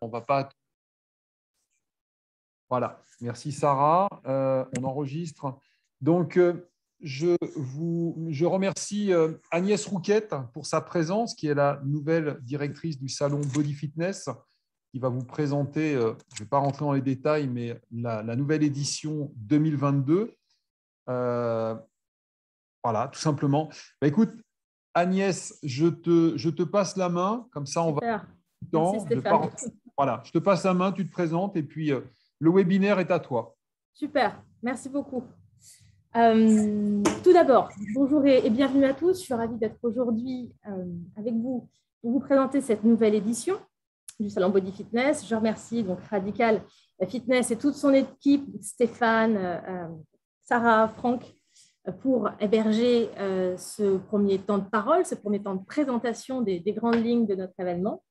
On va pas. Voilà. Merci Sarah. On enregistre. Donc, je remercie Agnès Rouquette pour sa présence, qui est la nouvelle directrice du salon Body Fitness, qui va vous présenter, je ne vais pas rentrer dans les détails, mais la nouvelle édition 2022. Voilà, tout simplement. Bah, écoute, Agnès, je te passe la main, comme ça on va Super. du Merci temps. Stéphane. Voilà, je te passe la main, tu te présentes et puis le webinaire est à toi. Super, merci beaucoup. Tout d'abord, bonjour et bienvenue à tous. Je suis ravie d'être aujourd'hui avec vous pour vous présenter cette nouvelle édition du Salon Body Fitness. Je remercie donc Radical Fitness et toute son équipe, Stéphane, Sarah, Franck, pour héberger ce premier temps de parole, ce premier temps de présentation des grandes lignes de notre événement.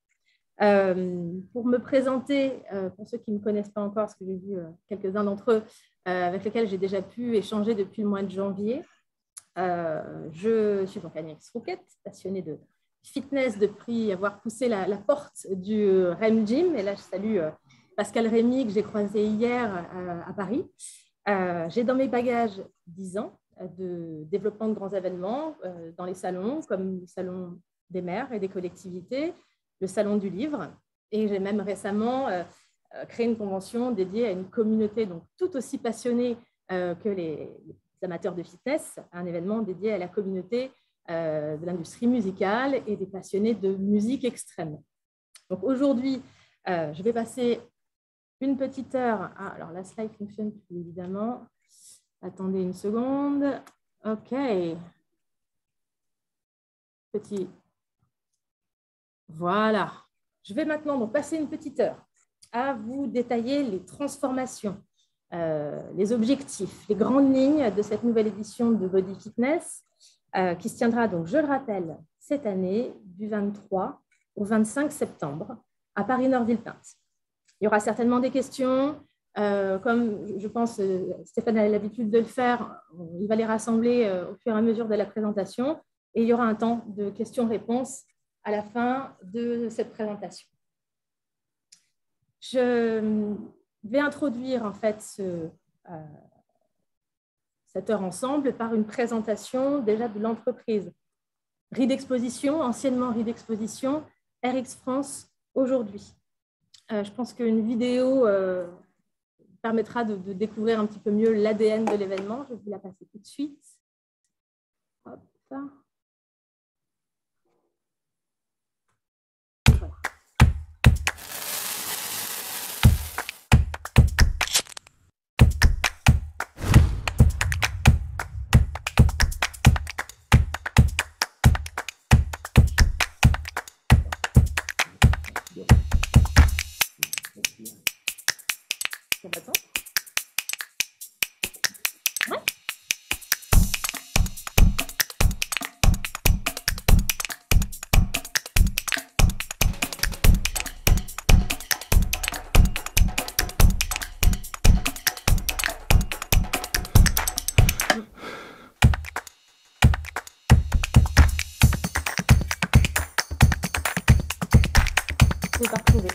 Pour me présenter, pour ceux qui ne me connaissent pas encore, parce que j'ai vu quelques-uns d'entre eux avec lesquels j'ai déjà pu échanger depuis le mois de janvier, je suis donc Agnès Rouquette, passionnée de fitness depuis avoir poussé la porte du REM Gym. Et là, je salue Pascal Rémy, que j'ai croisé hier à Paris. J'ai dans mes bagages 10 ans de développement de grands événements dans les salons, comme le salon des maires et des collectivités, le salon du livre. Et j'ai même récemment créé une convention dédiée à une communauté donc tout aussi passionnée que les amateurs de fitness, un événement dédié à la communauté de l'industrie musicale et des passionnés de musique extrême. Donc aujourd'hui, je vais passer une petite heure. Ah, alors la slide fonctionne plus évidemment. Attendez une seconde. OK. Petit. Voilà. Je vais maintenant donc passer une petite heure à vous détailler les transformations, les objectifs, les grandes lignes de cette nouvelle édition de Body Fitness qui se tiendra donc, je le rappelle, cette année du 23 au 25 septembre à Paris-Nord-Villepinte. Il y aura certainement des questions. Comme je pense Stéphane a l'habitude de le faire, il va les rassembler au fur et à mesure de la présentation et il y aura un temps de questions-réponses à la fin de cette présentation. Je vais introduire en fait cette heure ensemble par une présentation déjà de l'entreprise RID Exposition, anciennement RID Exposition, RX France aujourd'hui. Je pense qu'une vidéo permettra de découvrir un petit peu mieux l'ADN de l'événement. Je vais vous la passer tout de suite. Hop. Voilà. Ça va tant ? Ouais. Je vais pas retrouver.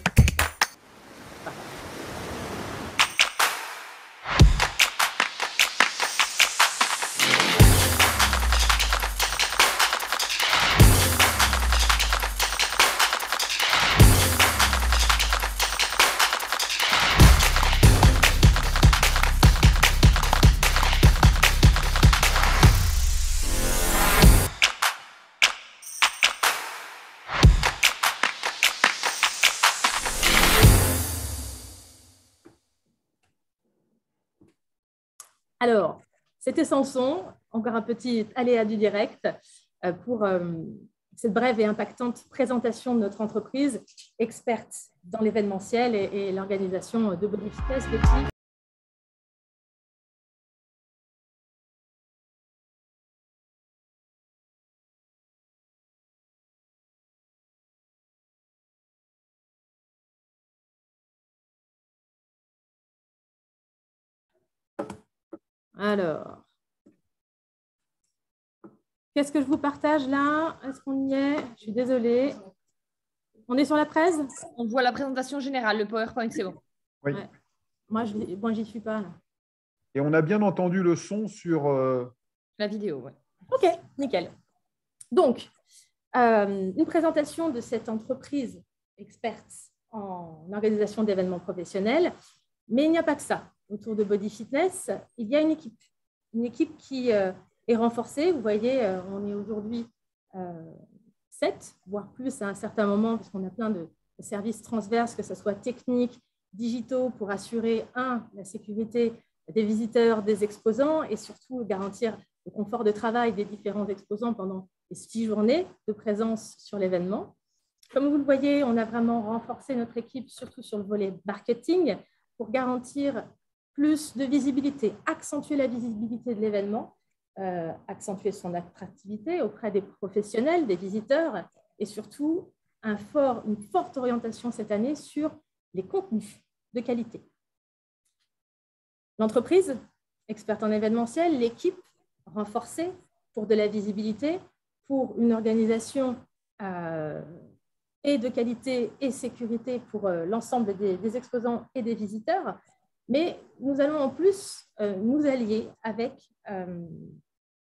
Alors, c'était sans son, encore un petit aléa du direct pour cette brève et impactante présentation de notre entreprise, experte dans l'événementiel et l'organisation de Body Fitness depuis. Alors, qu'est-ce que je vous partage là? Est-ce qu'on y est? Je suis désolée. On est sur la presse? On voit la présentation générale, le PowerPoint, c'est bon. Oui. Ouais. Moi, j'y suis pas. Là. Et on a bien entendu le son sur… La vidéo, oui. OK, nickel. Donc, une présentation de cette entreprise experte en organisation d'événements professionnels. Mais il n'y a pas que ça. Autour de Body Fitness, il y a une équipe qui est renforcée. Vous voyez, on est aujourd'hui 7, voire plus à un certain moment, parce qu'on a plein de services transverses, que ce soit techniques, digitaux, pour assurer, la sécurité des visiteurs, des exposants, et surtout garantir le confort de travail des différents exposants pendant les 6 journées de présence sur l'événement. Comme vous le voyez, on a vraiment renforcé notre équipe, surtout sur le volet marketing, pour garantir plus de visibilité, accentuer la visibilité de l'événement, accentuer son attractivité auprès des professionnels, des visiteurs, et surtout une forte orientation cette année sur les contenus de qualité. L'entreprise, experte en événementiel, l'équipe renforcée pour de la visibilité, pour une organisation et de qualité et sécurité pour l'ensemble des exposants et des visiteurs. Mais nous allons en plus nous allier avec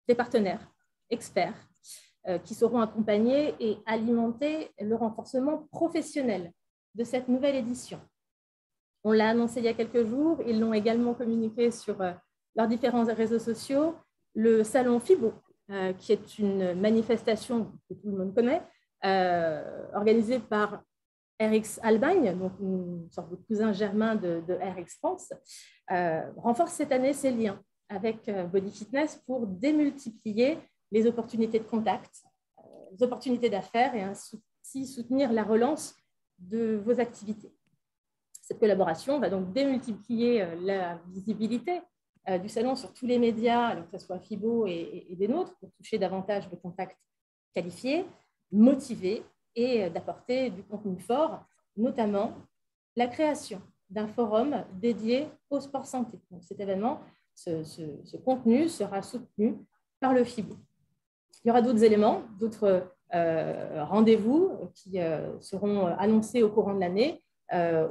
des partenaires experts qui sauront accompagner et alimenter le renforcement professionnel de cette nouvelle édition. On l'a annoncé il y a quelques jours, ils l'ont également communiqué sur leurs différents réseaux sociaux. Le salon FIBO, qui est une manifestation que tout le monde connaît, organisée par RX Albagne, donc une sorte de cousin germain de RX France, renforce cette année ses liens avec Body Fitness pour démultiplier les opportunités de contact, les opportunités d'affaires et ainsi soutenir la relance de vos activités. Cette collaboration va donc démultiplier la visibilité du salon sur tous les médias, alors que ce soit FIBO et des nôtres, pour toucher davantage de contacts qualifiés, motivés et d'apporter du contenu fort, notamment la création d'un forum dédié au sport santé. Donc, cet événement, ce contenu sera soutenu par le FIBO. Il y aura d'autres éléments, d'autres rendez-vous qui seront annoncés au courant de l'année.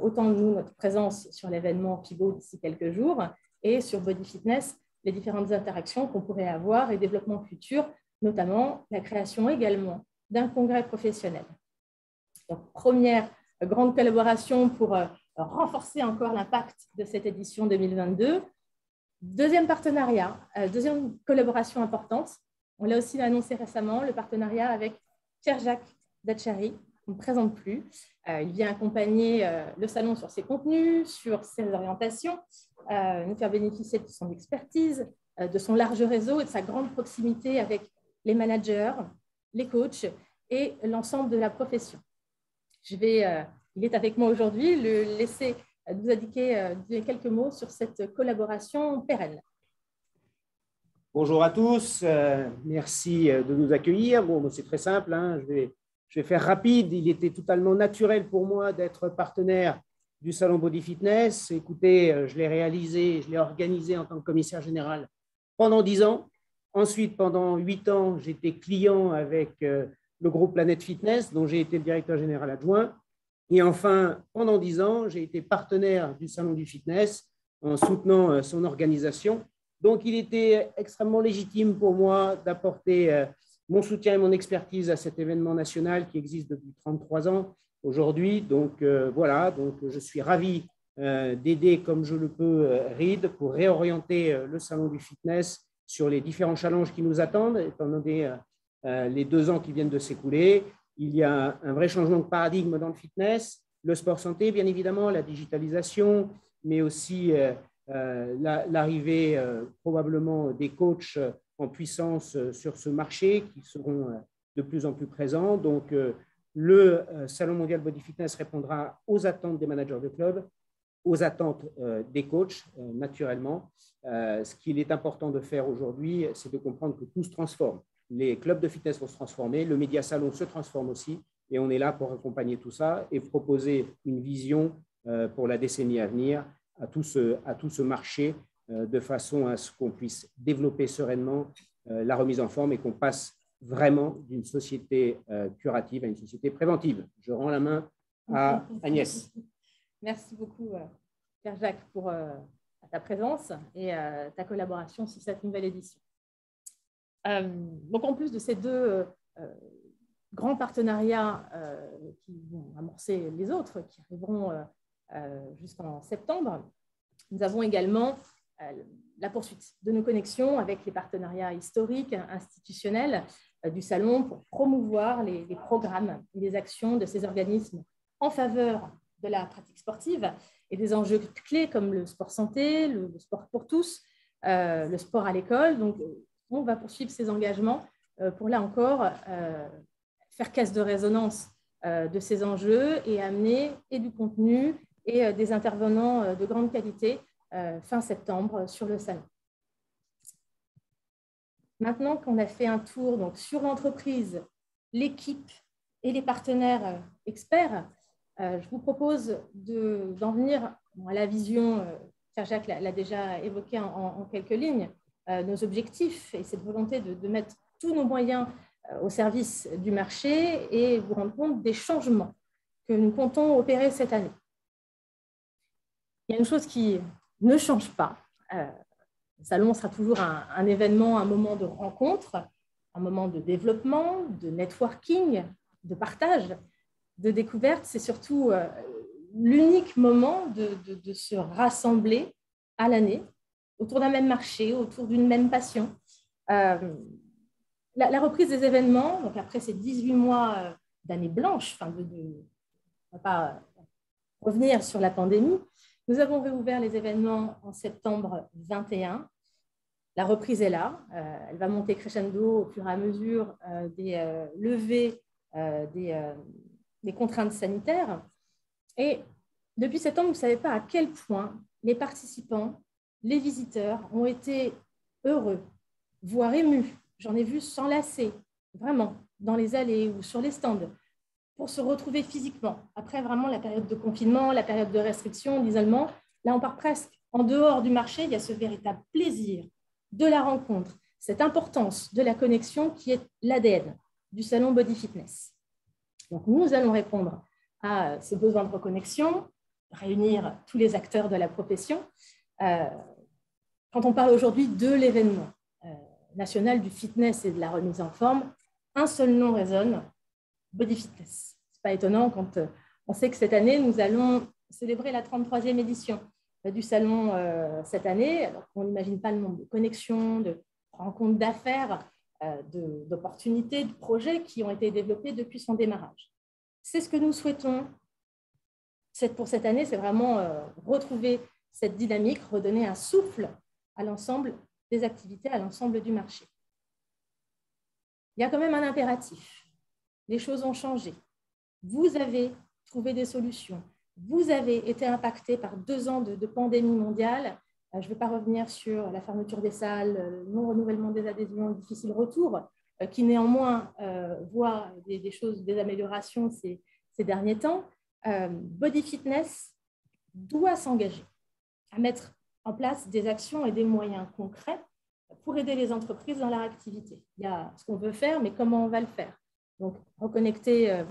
Autant nous, notre présence sur l'événement FIBO d'ici quelques jours et sur Body Fitness, les différentes interactions qu'on pourrait avoir et développement futur, notamment la création également d'un congrès professionnel. Donc, première grande collaboration pour renforcer encore l'impact de cette édition 2022. Deuxième partenariat, deuxième collaboration importante. On l'a aussi annoncé récemment, le partenariat avec Pierre-Jacques Dachary. On ne présente plus. Il vient accompagner le salon sur ses contenus, sur ses orientations, nous faire bénéficier de son expertise, de son large réseau et de sa grande proximité avec les managers, les coachs et l'ensemble de la profession. Il est avec moi aujourd'hui, le laisser nous indiquer quelques mots sur cette collaboration pérenne. Bonjour à tous, merci de nous accueillir. Bon, c'est très simple, hein. Je vais faire rapide. Il était totalement naturel pour moi d'être partenaire du Salon Body Fitness. Écoutez, je l'ai réalisé, je l'ai organisé en tant que commissaire général pendant 10 ans. Ensuite, pendant 8 ans, j'étais client avec le groupe Planète Fitness, dont j'ai été le directeur général adjoint. Et enfin, pendant 10 ans, j'ai été partenaire du Salon du Fitness en soutenant son organisation. Donc, il était extrêmement légitime pour moi d'apporter mon soutien et mon expertise à cet événement national qui existe depuis 33 ans aujourd'hui. Donc, voilà, donc, je suis ravi d'aider comme je le peux RID pour réorienter le Salon du Fitness sur les différents challenges qui nous attendent, étant donné les 2 ans qui viennent de s'écouler. Il y a un vrai changement de paradigme dans le fitness, le sport santé, bien évidemment, la digitalisation, mais aussi l'arrivée probablement des coachs en puissance sur ce marché qui seront de plus en plus présents. Donc, le Salon mondial Body Fitness répondra aux attentes des managers de club, aux attentes des coachs, naturellement. Ce qu'il est important de faire aujourd'hui, c'est de comprendre que tout se transforme. Les clubs de fitness vont se transformer, le média salon se transforme aussi, et on est là pour accompagner tout ça et proposer une vision pour la décennie à venir à tout ce marché, de façon à ce qu'on puisse développer sereinement la remise en forme et qu'on passe vraiment d'une société curative à une société préventive. Je rends la main à Agnès. Merci beaucoup, Pierre-Jacques, pour ta présence et ta collaboration sur cette nouvelle édition. Donc, en plus de ces deux grands partenariats qui vont amorcer les autres, qui arriveront jusqu'en septembre, nous avons également la poursuite de nos connexions avec les partenariats historiques, institutionnels du Salon pour promouvoir les programmes et les actions de ces organismes en faveur de la pratique sportive et des enjeux clés comme le sport santé, le sport pour tous, le sport à l'école. Donc, on va poursuivre ces engagements pour, là encore, faire caisse de résonance de ces enjeux et amener et du contenu et des intervenants de grande qualité fin septembre sur le salon. Maintenant qu'on a fait un tour donc, sur l'entreprise, l'équipe et les partenaires experts, je vous propose d'en venir à la vision, Pierre-Jacques l'a déjà évoqué en quelques lignes, nos objectifs et cette volonté de mettre tous nos moyens au service du marché et vous rendre compte des changements que nous comptons opérer cette année. Il y a une chose qui ne change pas. Le salon sera toujours un événement, un moment de rencontre, un moment de développement, de networking, de partage, de découverte. C'est surtout l'unique moment de se rassembler à l'année autour d'un même marché, autour d'une même passion. La reprise des événements, donc après ces 18 mois d'année blanche, on ne va pas revenir sur la pandémie, nous avons réouvert les événements en septembre 2021. La reprise est là. Elle va monter crescendo au fur et à mesure des levées des contraintes sanitaires. Et depuis septembre, vous ne savez pas à quel point les participants, les visiteurs ont été heureux, voire émus. J'en ai vu s'enlacer, vraiment, dans les allées ou sur les stands, pour se retrouver physiquement. Après vraiment la période de confinement, la période de restriction, d'isolement, là on part presque en dehors du marché, il y a ce véritable plaisir de la rencontre, cette importance de la connexion qui est l'ADN du salon Body Fitness. Donc nous allons répondre à ce besoin de reconnexion, réunir tous les acteurs de la profession. Quand on parle aujourd'hui de l'événement national du fitness et de la remise en forme, un seul nom résonne, Body Fitness. Ce n'est pas étonnant quand on sait que cette année, nous allons célébrer la 33e édition du salon cette année, alors qu'on n'imagine pas le nombre de connexions, de rencontres d'affaires, d'opportunités, de projets qui ont été développés depuis son démarrage. C'est ce que nous souhaitons pour cette année, c'est vraiment retrouver cette dynamique, redonner un souffle à l'ensemble des activités, à l'ensemble du marché. Il y a quand même un impératif. Les choses ont changé. Vous avez trouvé des solutions. Vous avez été impacté par 2 ans de pandémie mondiale. Je ne vais pas revenir sur la fermeture des salles, le non-renouvellement des adhésions, le difficile retour, qui néanmoins voit des choses, des améliorations ces derniers temps. Body Fitness doit s'engager à mettre en place des actions et des moyens concrets pour aider les entreprises dans leur activité. Il y a ce qu'on veut faire, mais comment on va le faire? Donc, vous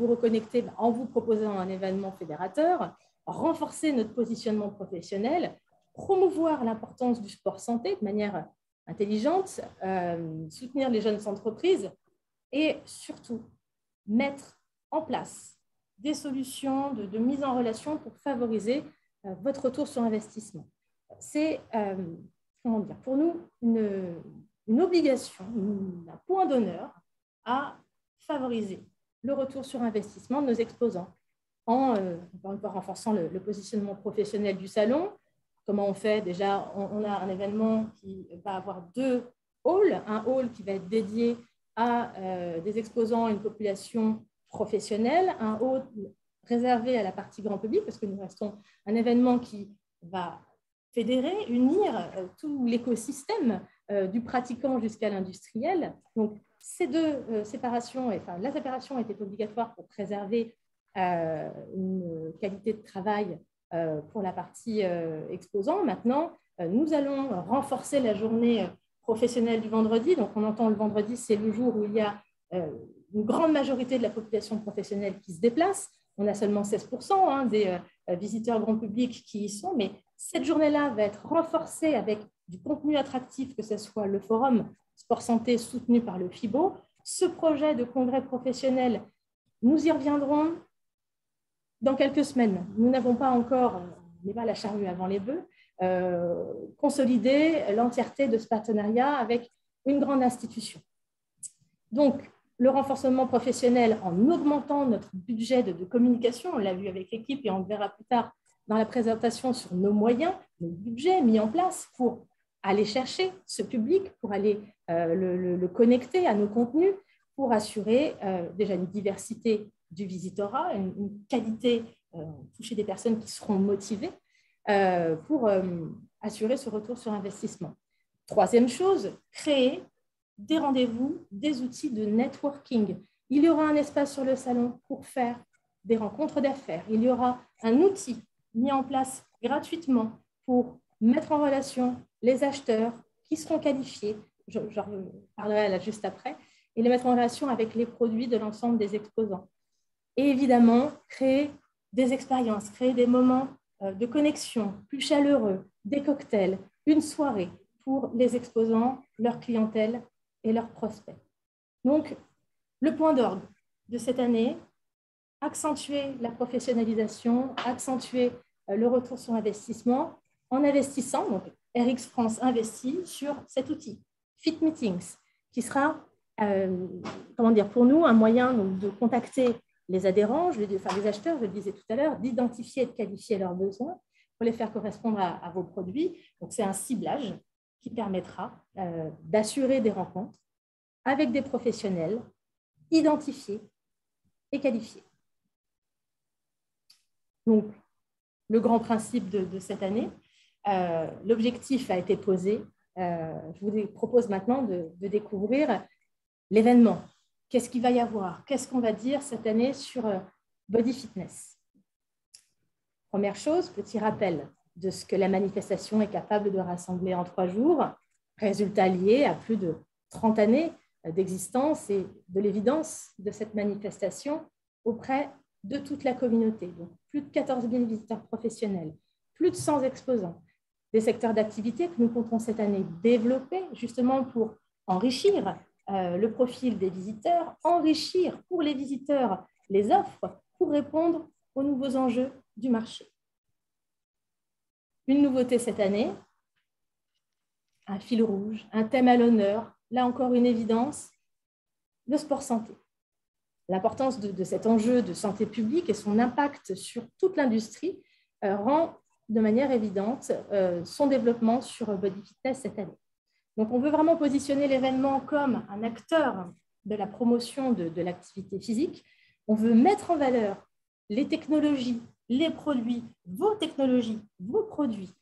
reconnecter en vous proposant un événement fédérateur, renforcer notre positionnement professionnel, promouvoir l'importance du sport santé de manière intelligente, soutenir les jeunes entreprises et surtout mettre en place des solutions de mise en relation pour favoriser votre retour sur investissement. C'est pour nous une obligation, un point d'honneur à favoriser le retour sur investissement de nos exposants en renforçant le positionnement professionnel du salon. Comment on fait? Déjà, on a un événement qui va avoir 2 halls, un hall qui va être dédié à des exposants, une population professionnelle, un hall réservé à la partie grand public, parce que nous restons un événement qui va fédérer, unir tout l'écosystème du pratiquant jusqu'à l'industriel. Donc, ces 2 séparations, la séparation était obligatoire pour préserver une qualité de travail pour la partie exposant. Maintenant, nous allons renforcer la journée professionnelle du vendredi. Donc, on entend le vendredi, c'est le jour où il y a une grande majorité de la population professionnelle qui se déplace. On a seulement 16% des visiteurs grand public qui y sont, mais cette journée-là va être renforcée avec du contenu attractif, que ce soit le forum Sport Santé soutenu par le FIBO, ce projet de congrès professionnel. Nous y reviendrons dans quelques semaines. Nous n'avons pas encore, on n'est pas la charrue avant les bœufs, consolidé l'entièreté de ce partenariat avec une grande institution. Donc, le renforcement professionnel en augmentant notre budget de communication, on l'a vu avec l'équipe et on le verra plus tard dans la présentation sur nos moyens, nos budgets mis en place pour aller chercher ce public, pour aller le connecter à nos contenus, pour assurer déjà une diversité du visitorat, une qualité, toucher des personnes qui seront motivées pour assurer ce retour sur investissement. Troisième chose, créer des rendez-vous, des outils de networking. Il y aura un espace sur le salon pour faire des rencontres d'affaires. Il y aura un outil mis en place gratuitement pour mettre en relation les acheteurs qui seront qualifiés, j'en parlerai là juste après, et les mettre en relation avec les produits de l'ensemble des exposants. Et évidemment, créer des expériences, créer des moments de connexion plus chaleureux, des cocktails, une soirée pour les exposants, leur clientèle et leurs prospects. Donc, le point d'orgue de cette année, accentuer la professionnalisation, accentuer le retour sur investissement en investissant, donc RX France investit sur cet outil, Fit Meetings, qui sera, pour nous, un moyen donc, de contacter les adhérents, les acheteurs, je le disais tout à l'heure, d'identifier et de qualifier leurs besoins pour les faire correspondre à vos produits. Donc, c'est un ciblage qui permettra d'assurer des rencontres avec des professionnels identifiés et qualifiés. Donc, le grand principe de cette année, l'objectif a été posé. Je vous propose maintenant de découvrir l'événement. Qu'est-ce qu'il va y avoir? Qu'est-ce qu'on va dire cette année sur Body Fitness? Première chose, petit rappel de ce que la manifestation est capable de rassembler en 3 jours, résultat lié à plus de 30 années d'existence et de l'évidence de cette manifestation auprès de toute la communauté. Donc, plus de 14 000 visiteurs professionnels, plus de 100 exposants, des secteurs d'activité que nous comptons cette année développer justement pour enrichir le profil des visiteurs, enrichir pour les visiteurs les offres pour répondre aux nouveaux enjeux du marché. Une nouveauté cette année, un fil rouge, un thème à l'honneur, là encore une évidence, le sport santé. L'importance de cet enjeu de santé publique et son impact sur toute l'industrie rend de manière évidente son développement sur Body Fitness cette année. Donc, on veut vraiment positionner l'événement comme un acteur de la promotion de l'activité physique. On veut mettre en valeur les technologies, les produits, vos technologies, vos produits,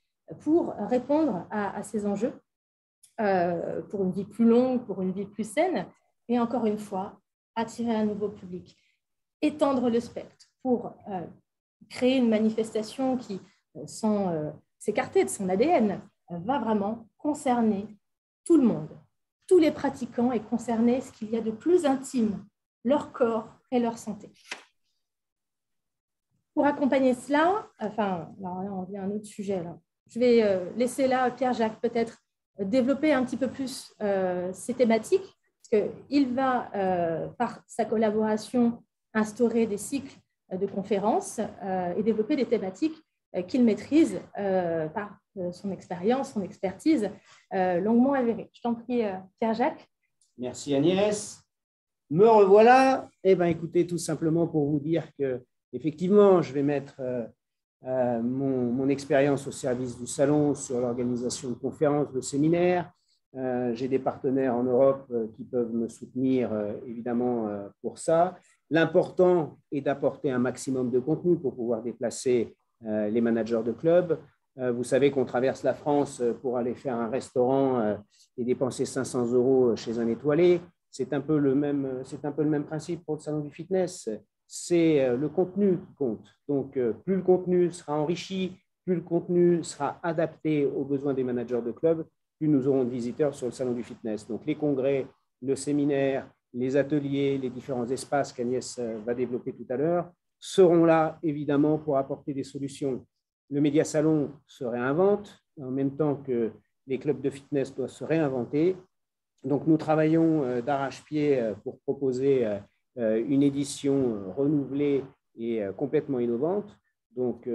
pour répondre à ces enjeux, pour une vie plus longue, pour une vie plus saine, et encore une fois, attirer un nouveau public. Étendre le spectre pour créer une manifestation qui, sans s'écarter de son ADN, va vraiment concerner tout le monde, tous les pratiquants et concerner ce qu'il y a de plus intime, leur corps et leur santé. Pour accompagner cela, alors là, on vient à un autre sujet. Là. Je vais laisser là Pierre-Jacques peut-être développer un petit peu plus ces thématiques, parce qu'il va, par sa collaboration, instaurer des cycles de conférences et développer des thématiques qu'il maîtrise par son expérience, son expertise longuement avérée. Je t'en prie, Pierre-Jacques. Merci Agnès. Me revoilà. Eh bien, écoutez, tout simplement pour vous dire que effectivement, je vais mettre mon expérience au service du salon sur l'organisation de conférences, de séminaires. J'ai des partenaires en Europe qui peuvent me soutenir évidemment pour ça. L'important est d'apporter un maximum de contenu pour pouvoir déplacer les managers de clubs. Vous savez qu'on traverse la France pour aller faire un restaurant et dépenser 500 € chez un étoilé. C'est un peu le même principe pour le salon du fitness. C'est le contenu qui compte. Donc, plus le contenu sera enrichi, plus le contenu sera adapté aux besoins des managers de clubs, plus nous aurons de visiteurs sur le salon du fitness. Donc, les congrès, le séminaire, les ateliers, les différents espaces qu'Agnès va développer tout à l'heure, seront là évidemment pour apporter des solutions. Le Média Salon se réinvente en même temps que les clubs de fitness doivent se réinventer. Donc nous travaillons d'arrache-pied pour proposer une édition renouvelée et complètement innovante. Donc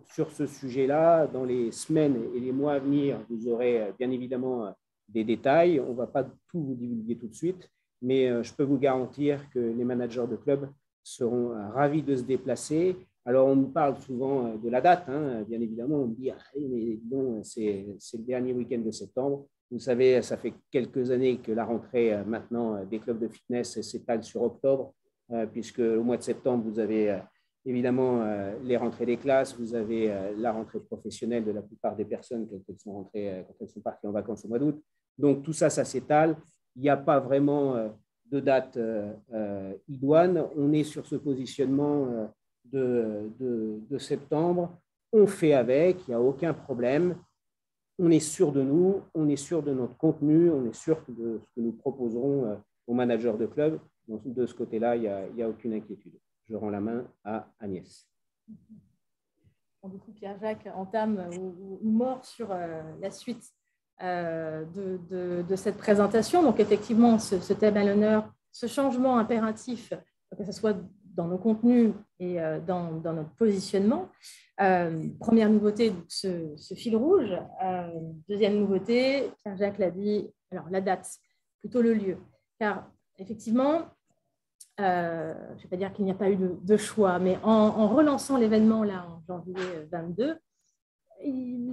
sur ce sujet-là, dans les semaines et les mois à venir, vous aurez bien évidemment des détails. On ne va pas tout vous divulguer tout de suite, mais je peux vous garantir que les managers de clubs seront ravis de se déplacer. Alors, on nous parle souvent de la date, hein, bien évidemment. On me dit, mais bon, c'est le dernier week-end de septembre. Vous savez, ça fait quelques années que la rentrée maintenant des clubs de fitness s'étale sur octobre, puisque au mois de septembre, vous avez évidemment les rentrées des classes, vous avez la rentrée professionnelle de la plupart des personnes quand elles sont rentrées, quand elles sont parties en vacances au mois d'août. Donc, tout ça, ça s'étale. Il n'y a pas vraiment de date idoine. On est sur ce positionnement de septembre. On fait avec, il n'y a aucun problème. On est sûr de nous, on est sûr de notre contenu, on est sûr de ce que nous proposerons aux managers de club. Donc, de ce côté-là, il n'y a aucune inquiétude. Je rends la main à Agnès. Du coup, Pierre-Jacques entame ou mord sur la suite de cette présentation. Donc, effectivement, ce thème à l'honneur, ce changement impératif, que ce soit dans nos contenus et dans notre positionnement. Première nouveauté, ce fil rouge. Deuxième nouveauté, Pierre-Jacques l'a dit, alors la date, plutôt le lieu. Car effectivement, je ne vais pas dire qu'il n'y a pas eu de choix, mais en relançant l'événement là en janvier 22,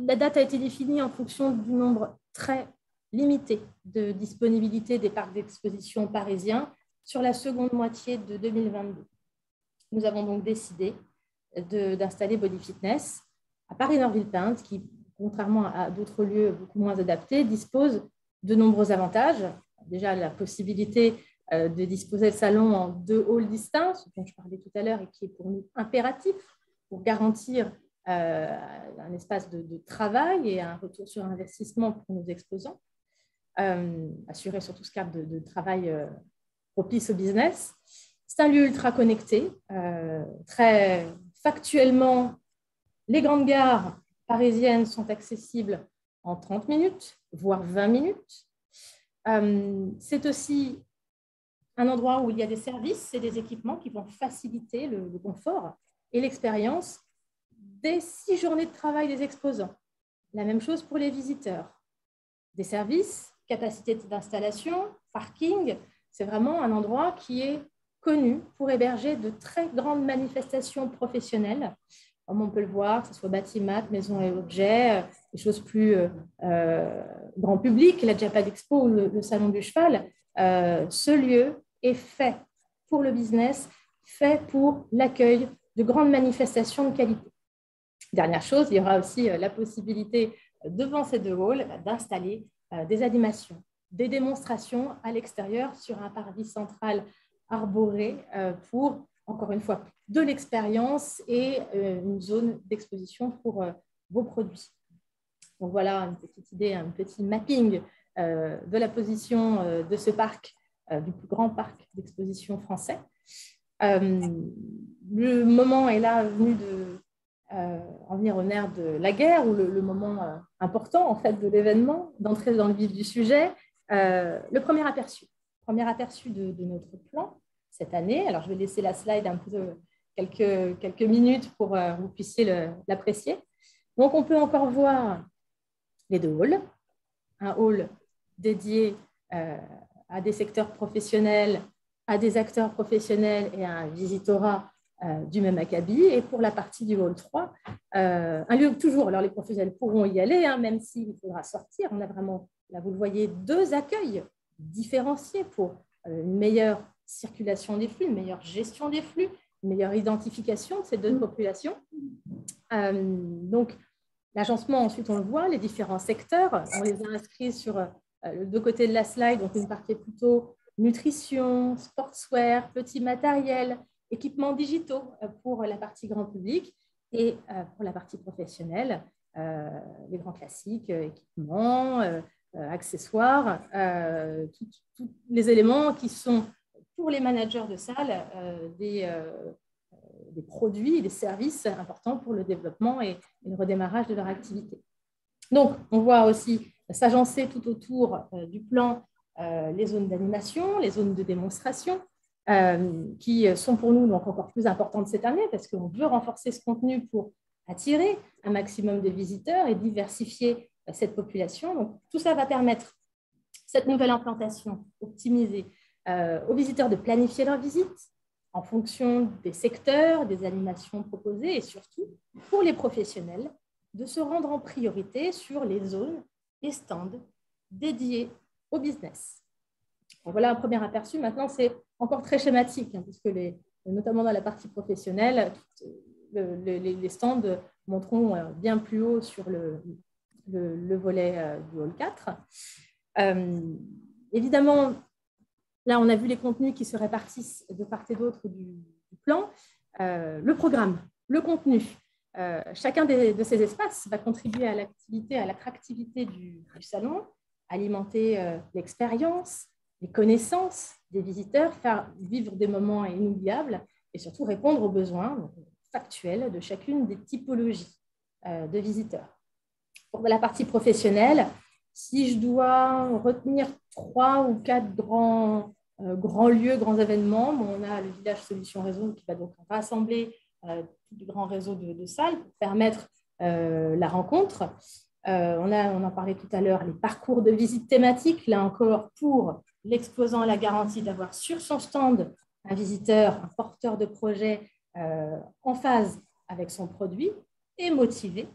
la date a été définie en fonction du nombre très limité de disponibilité des parcs d'exposition parisiens sur la seconde moitié de 2022. Nous avons donc décidé d'installer Body Fitness à Paris-Nord-Villepinte, qui, contrairement à d'autres lieux beaucoup moins adaptés, dispose de nombreux avantages. Déjà, la possibilité de disposer de salon en 2 halls distincts, ce dont je parlais tout à l'heure et qui est pour nous impératif pour garantir un espace de travail et un retour sur investissement pour nos exposants, assurer surtout ce cadre de travail propice au business. C'est un lieu ultra connecté, très factuellement, les grandes gares parisiennes sont accessibles en 30 minutes, voire 20 minutes. C'est aussi un endroit où il y a des services et des équipements qui vont faciliter le confort et l'expérience des 6 journées de travail des exposants. La même chose pour les visiteurs. Des services, capacité d'installation, parking, c'est vraiment un endroit qui est connu pour héberger de très grandes manifestations professionnelles, comme on peut le voir, que ce soit bâtiment, maison et objets, des choses plus grand public, la Japan Expo ou le Salon du Cheval. Ce lieu est fait pour le business, fait pour l'accueil de grandes manifestations de qualité. Dernière chose, il y aura aussi la possibilité, devant ces 2 halls, d'installer des animations, des démonstrations à l'extérieur sur un parvis central arboré pour, encore une fois, de l'expérience et une zone d'exposition pour vos produits. Donc voilà une petite idée, un petit mapping de la position de ce parc, du plus grand parc d'exposition français. Le moment est là venu en venir au nerf de la guerre, ou le moment important en fait, de l'événement, d'entrer dans le vif du sujet. Le premier aperçu de notre plan cette année. Alors, je vais laisser la slide un peu quelques minutes pour que vous puissiez l'apprécier. Donc, on peut encore voir les 2 halls. Un hall dédié à des secteurs professionnels, à des acteurs professionnels et à un visitorat du même acabit. Et pour la partie du hall 3, un lieu toujours, alors les professionnels pourront y aller, hein, même s'il faudra sortir. On a vraiment, là vous le voyez, 2 accueils différenciés pour une meilleure circulation des flux, une meilleure gestion des flux, une meilleure identification de ces 2 populations. Donc, l'agencement, ensuite, on le voit, les différents secteurs, on les a inscrits sur les 2 côtés de la slide, donc une partie plutôt nutrition, sportswear, petit matériel, équipements digitaux pour la partie grand public et pour la partie professionnelle, les grands classiques, équipements, accessoires, tous les éléments qui sont pour les managers de salle des produits, des services importants pour le développement et le redémarrage de leur activité. Donc, on voit aussi s'agencer tout autour du plan les zones d'animation, les zones de démonstration, qui sont pour nous donc encore plus importantes cette année parce qu'on veut renforcer ce contenu pour attirer un maximum de visiteurs et diversifier cette population. Donc, tout ça va permettre cette nouvelle implantation optimisée aux visiteurs de planifier leur visite en fonction des secteurs, des animations proposées et surtout pour les professionnels de se rendre en priorité sur les zones et stands dédiés au business. Donc, voilà un premier aperçu. Maintenant, c'est encore très schématique, puisque notamment dans la partie professionnelle, les stands monteront bien plus haut sur le volet du hall 4. Évidemment, là, on a vu les contenus qui se répartissent de part et d'autre du plan. Le programme, le contenu. Chacun de ces espaces va contribuer à l'activité, à l'attractivité du salon, alimenter l'expérience, les connaissances des visiteurs, faire vivre des moments inoubliables et surtout répondre aux besoins factuels de chacune des typologies de visiteurs. Pour la partie professionnelle, si je dois retenir 3 ou 4 grands lieux, grands événements, on a le village Solutions Réseau qui va donc rassembler du grand réseau de salles pour permettre la rencontre. On en parlait tout à l'heure, les parcours de visite thématiques, là encore pour l'exposant la garantie d'avoir sur son stand un visiteur, un porteur de projet en phase avec son produit et motivé.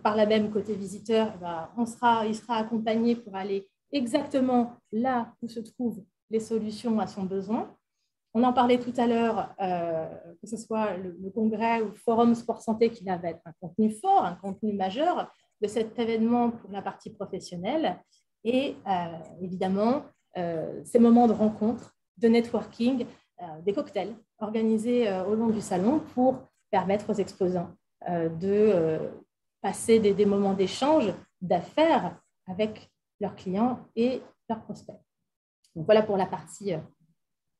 Par la même côté visiteur, il sera accompagné pour aller exactement là où se trouvent les solutions à son besoin. On en parlait tout à l'heure, que ce soit le congrès ou le forum sport santé qui va être un contenu fort, un contenu majeur de cet événement pour la partie professionnelle et évidemment ces moments de rencontre, de networking, des cocktails organisés au long du salon pour permettre aux exposants de passer des moments d'échange, d'affaires avec leurs clients et leurs prospects. Donc voilà pour la partie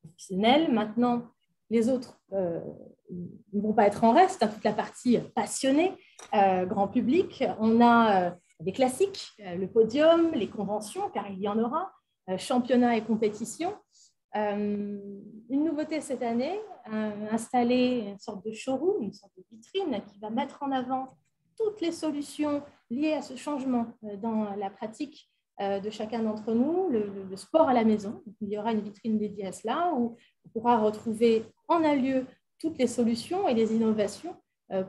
professionnelle. Maintenant, les autres ne vont pas être en reste, toute la partie passionnée, grand public. On a des classiques, le podium, les conventions, car il y en aura, championnat et compétition. Une nouveauté cette année, installer une sorte de showroom, une sorte de vitrine qui va mettre en avant toutes les solutions liées à ce changement dans la pratique de chacun d'entre nous, le sport à la maison. Il y aura une vitrine dédiée à cela où on pourra retrouver en un lieu toutes les solutions et les innovations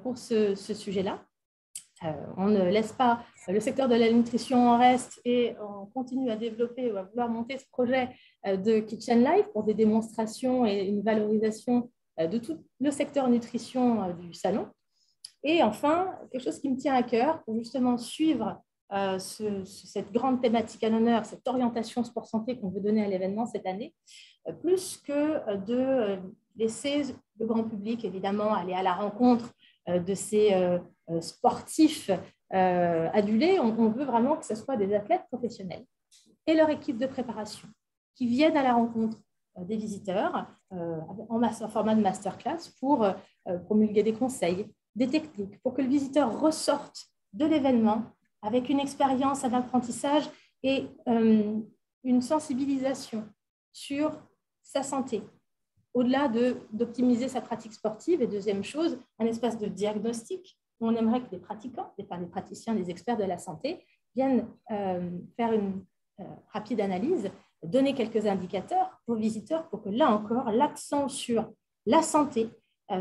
pour ce sujet-là. On ne laisse pas le secteur de la nutrition en reste et on continue à développer ou à vouloir monter ce projet de Kitchen Life pour des démonstrations et une valorisation de tout le secteur nutrition du salon. Et enfin, quelque chose qui me tient à cœur pour justement suivre cette grande thématique à l'honneur, cette orientation sport-santé qu'on veut donner à l'événement cette année, plus que de laisser le grand public, évidemment, aller à la rencontre de ces sportifs adulés. On veut vraiment que ce soit des athlètes professionnels et leur équipe de préparation qui viennent à la rencontre des visiteurs en format de masterclass pour promulguer des conseils, des techniques, pour que le visiteur ressorte de l'événement avec une expérience, un apprentissage et une sensibilisation sur sa santé, au-delà d'optimiser sa pratique sportive. Et deuxième chose, un espace de diagnostic où on aimerait que les pratiquants, des praticiens, des experts de la santé, viennent faire une rapide analyse, donner quelques indicateurs aux visiteurs pour que là encore, l'accent sur la santé,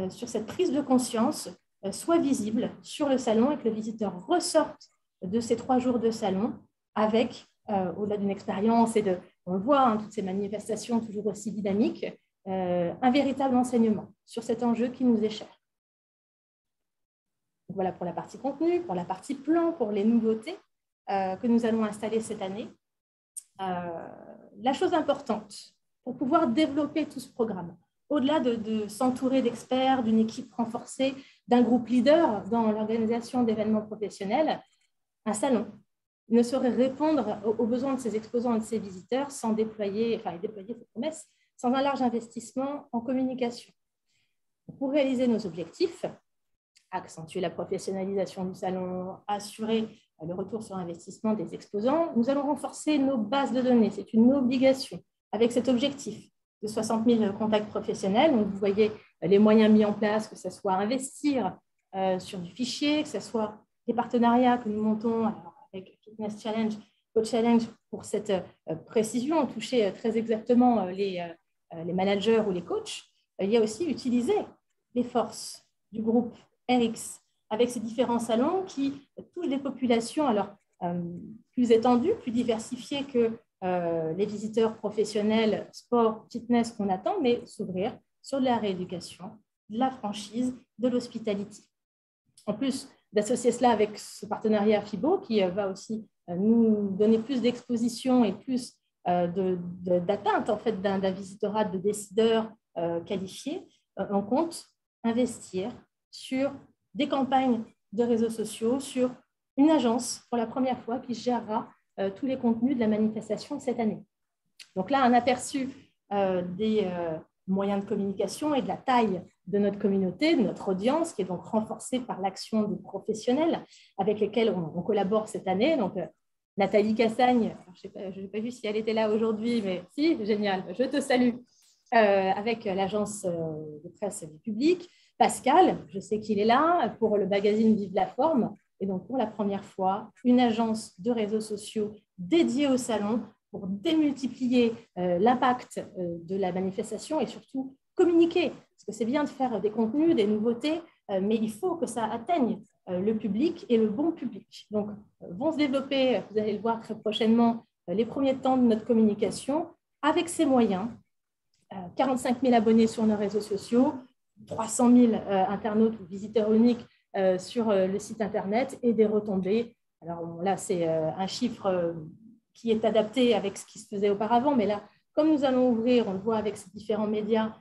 sur cette prise de conscience, soit visible sur le salon et que le visiteur ressorte de ces 3 jours de salon avec, au-delà d'une expérience et on le voit, toutes ces manifestations toujours aussi dynamiques, un véritable enseignement sur cet enjeu qui nous est cher. Donc voilà pour la partie contenu, pour la partie plan, pour les nouveautés que nous allons installer cette année. La chose importante pour pouvoir développer tout ce programme, au-delà de s'entourer d'experts, d'une équipe renforcée, d'un groupe leader dans l'organisation d'événements professionnels, un salon, ne saurait répondre aux besoins de ses exposants et de ses visiteurs sans déployer ses promesses, sans un large investissement en communication. Pour réaliser nos objectifs, accentuer la professionnalisation du salon, assurer le retour sur investissement des exposants, nous allons renforcer nos bases de données. C'est une obligation avec cet objectif de 60 000 contacts professionnels. Donc, vous voyez les moyens mis en place, que ce soit investir sur du fichier, que ce soit des partenariats que nous montons avec Fitness Challenge, Coach Challenge pour cette précision, toucher très exactement les managers ou les coachs. Il y a aussi utiliser les forces du groupe RX avec ces différents salons qui touchent des populations alors, plus étendues, plus diversifiées que les visiteurs professionnels, sport, fitness qu'on attend, mais s'ouvrir sur de la rééducation, de la franchise, de l'hospitality. En plus d'associer cela avec ce partenariat FIBO qui va aussi nous donner plus d'exposition et plus d'atteinte en fait, d'un visitorat de décideurs qualifiés, on compte investir sur des campagnes de réseaux sociaux, sur une agence pour la première fois qui gérera tous les contenus de la manifestation cette année. Donc là, un aperçu des moyens de communication et de la taille de notre communauté, de notre audience, qui est donc renforcée par l'action de professionnels avec lesquels on collabore cette année. Donc, Nathalie Cassagne, je n'ai pas vu si elle était là aujourd'hui, mais si, génial, je te salue, avec l'agence de presse du public. Pascal, je sais qu'il est là pour le magazine Vive la Forme. Et donc, pour la première fois, une agence de réseaux sociaux dédiée au salon pour démultiplier l'impact de la manifestation et surtout communiquer. Parce que c'est bien de faire des contenus, des nouveautés, mais il faut que ça atteigne le public et le bon public. Donc, vont se développer, vous allez le voir très prochainement, les premiers temps de notre communication avec ces moyens. 45 000 abonnés sur nos réseaux sociaux, 300 000 internautes ou visiteurs uniques sur le site Internet et des retombées. Alors là, c'est un chiffre qui est adapté avec ce qui se faisait auparavant, mais là, comme nous allons ouvrir, on le voit avec ces différents médias,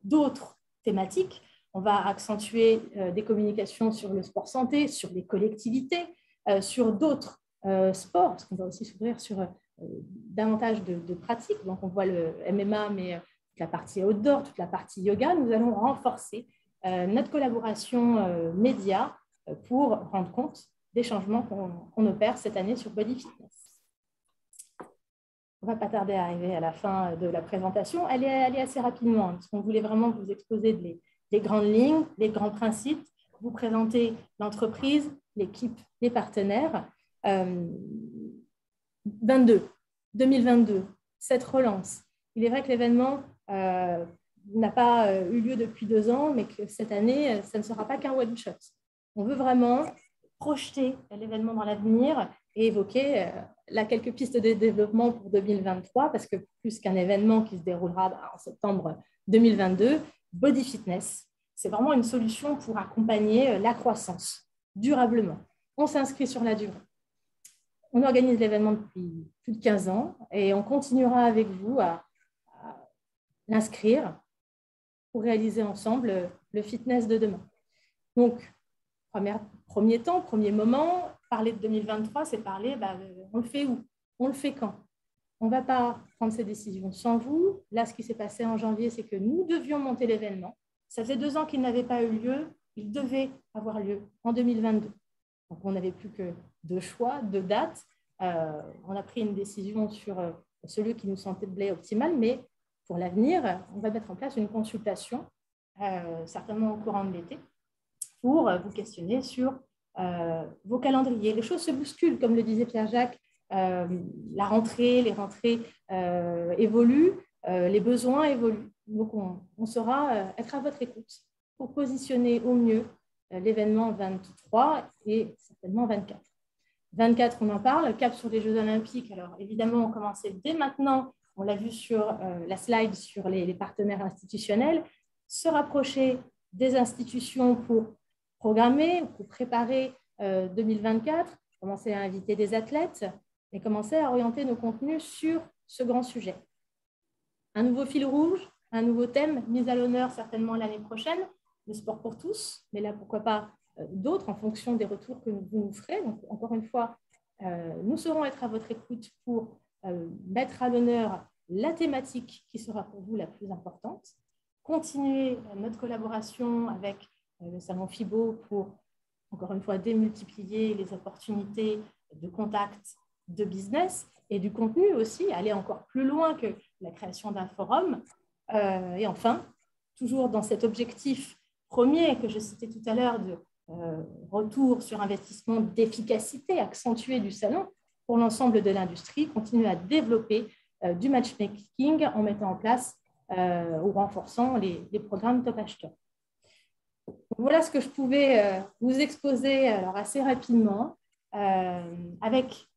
d'autres thématiques, on va accentuer des communications sur le sport santé, sur les collectivités, sur d'autres sports, parce qu'on va aussi s'ouvrir sur davantage de pratiques. Donc, on voit le MMA, mais toute la partie outdoor, toute la partie yoga. Nous allons renforcer notre collaboration média pour rendre compte des changements qu'on opère cette année sur Body Fitness. On ne va pas tarder à arriver à la fin de la présentation. Elle est assez rapidement, parce qu'on voulait vraiment vous exposer les grandes lignes, les grands principes, vous présenter l'entreprise, l'équipe, les partenaires. 2022, cette relance. Il est vrai que l'événement n'a pas eu lieu depuis 2 ans, mais que cette année, ça ne sera pas qu'un one-shot. On veut vraiment projeter l'événement dans l'avenir et évoquer quelques pistes de développement pour 2023, parce que plus qu'un événement qui se déroulera en septembre 2022, Body Fitness, c'est vraiment une solution pour accompagner la croissance durablement. On s'inscrit sur la durée. On organise l'événement depuis plus de 15 ans et on continuera avec vous à l'inscrire pour réaliser ensemble le fitness de demain. Donc, premier moment, parler de 2023, c'est parler, on le fait où? On le fait quand? On ne va pas prendre ces décisions sans vous. Là, ce qui s'est passé en janvier, c'est que nous devions monter l'événement. Ça faisait 2 ans qu'il n'avait pas eu lieu. Il devait avoir lieu en 2022. Donc, on n'avait plus que 2 choix, 2 dates. On a pris une décision sur celui qui nous semblait optimal, mais pour l'avenir, on va mettre en place une consultation, certainement au courant de l'été, pour vous questionner sur vos calendriers. Les choses se bousculent, comme le disait Pierre-Jacques. Les rentrées évoluent, les besoins évoluent. Donc, on saura être à votre écoute pour positionner au mieux l'événement 23 et certainement 24. 24, on en parle, cap sur les Jeux Olympiques. Alors, évidemment, on commençait dès maintenant, on l'a vu sur la slide sur les partenaires institutionnels, se rapprocher des institutions pour programmer, pour préparer 2024, commencer à inviter des athlètes et commencer à orienter nos contenus sur ce grand sujet. Un nouveau fil rouge, un nouveau thème mis à l'honneur certainement l'année prochaine, le sport pour tous, mais là, pourquoi pas d'autres en fonction des retours que vous nous ferez. Donc, encore une fois, Nous saurons être à votre écoute pour mettre à l'honneur la thématique qui sera pour vous la plus importante, continuer notre collaboration avec le Salon FIBO pour, encore une fois, démultiplier les opportunités de contact, de business et du contenu aussi, aller encore plus loin que la création d'un forum. Et enfin, toujours dans cet objectif premier que je citais tout à l'heure de retour sur investissement d'efficacité accentuée du salon pour l'ensemble de l'industrie, continuer à développer du matchmaking en mettant en place ou renforçant les programmes top acheteurs. Voilà ce que je pouvais vous exposer alors assez rapidement avec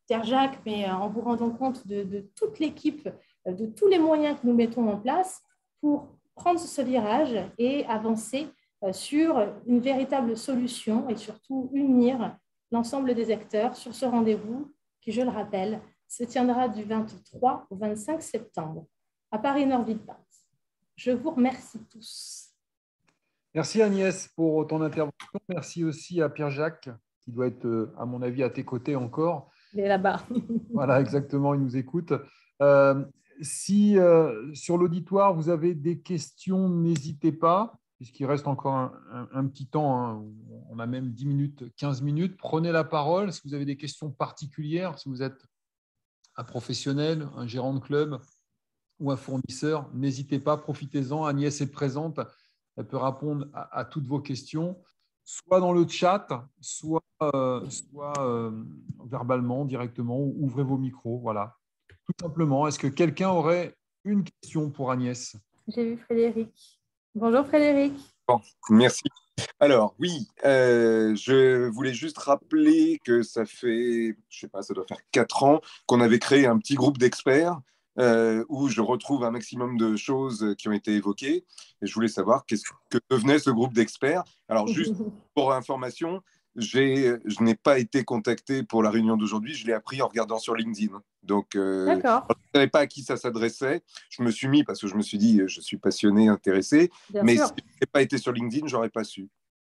Pierre Jacques, mais en vous rendant compte de toute l'équipe, de tous les moyens que nous mettons en place pour prendre ce virage et avancer sur une véritable solution et surtout unir l'ensemble des acteurs sur ce rendez-vous qui, je le rappelle, se tiendra du 23 au 25 septembre à Paris-Nord-Villepinte. Je vous remercie tous. Merci Agnès pour ton intervention. Merci aussi à Pierre-Jacques qui doit être, à mon avis, à tes côtés encore. Il est là-bas. Voilà, exactement, il nous écoute. Si sur l'auditoire, vous avez des questions, n'hésitez pas, puisqu'il reste encore un petit temps, hein, on a même 10 minutes, 15 minutes. Prenez la parole si vous avez des questions particulières, si vous êtes un professionnel, un gérant de club ou un fournisseur, n'hésitez pas, profitez-en. Agnès est présente, elle peut répondre à toutes vos questions, soit dans le chat, soit verbalement, directement, ou ouvrez vos micros. Voilà, tout simplement. Est-ce que quelqu'un aurait une question pour Agnès? J'ai vu Frédéric. Bonjour Frédéric. Bon, merci. Alors oui, je voulais juste rappeler que ça fait, je sais pas, ça doit faire 4 ans qu'on avait créé un petit groupe d'experts où je retrouve un maximum de choses qui ont été évoquées. Et je voulais savoir qu'est-ce que devenait ce groupe d'experts. Alors juste pour information, je n'ai pas été contacté pour la réunion d'aujourd'hui, je l'ai appris en regardant sur LinkedIn. Donc, je ne savais pas à qui ça s'adressait. Je me suis mis parce que je me suis dit, je suis passionné, intéressé. Bien mais sûr. si je n'avais pas été sur LinkedIn, je n'aurais pas su.